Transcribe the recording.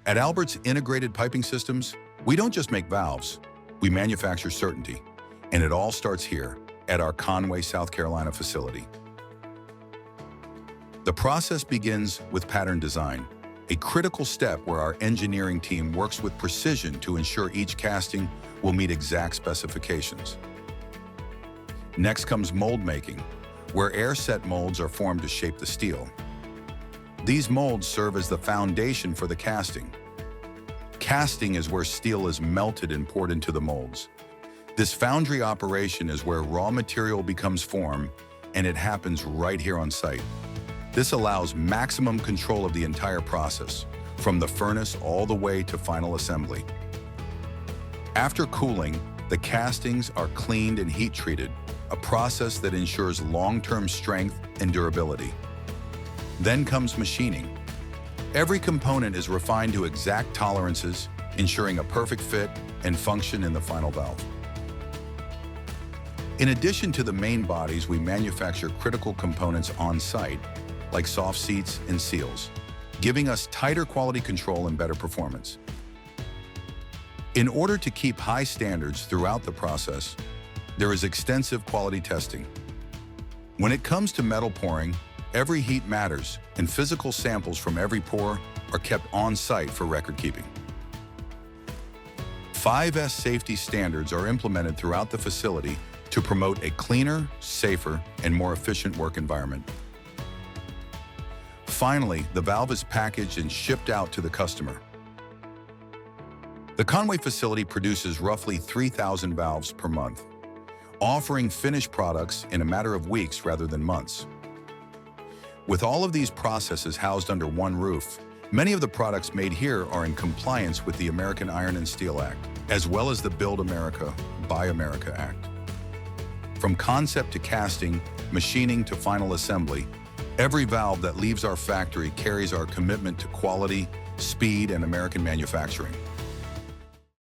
At Aalberts Integrated Piping Systems, we don't just make valves, we manufacture certainty. And it all starts here, at our Conway, South Carolina facility. The process begins with pattern design, a critical step where our engineering team works with precision to ensure each casting will meet exact specifications. Next comes mold making, where air-set molds are formed to shape the steel. These molds serve as the foundation for the casting. Casting is where steel is melted and poured into the molds. This foundry operation is where raw material becomes formed, and it happens right here on site. This allows maximum control of the entire process, from the furnace all the way to final assembly. After cooling, the castings are cleaned and heat treated, a process that ensures long-term strength and durability. Then comes machining. Every component is refined to exact tolerances, ensuring a perfect fit and function in the final valve. In addition to the main bodies, we manufacture critical components on-site, like soft seats and seals, giving us tighter quality control and better performance. In order to keep high standards throughout the process, there is extensive quality testing. When it comes to metal pouring, every heat matters, and physical samples from every pour are kept on-site for record keeping. 5S safety standards are implemented throughout the facility to promote a cleaner, safer, and more efficient work environment. Finally, the valve is packaged and shipped out to the customer. The Conway facility produces roughly 3,000 valves per month, offering finished products in a matter of weeks rather than months. With all of these processes housed under one roof, many of the products made here are in compliance with the American Iron and Steel Act, as well as the Build America, Buy America Act. From concept to casting, machining to final assembly, every valve that leaves our factory carries our commitment to quality, speed, and American manufacturing.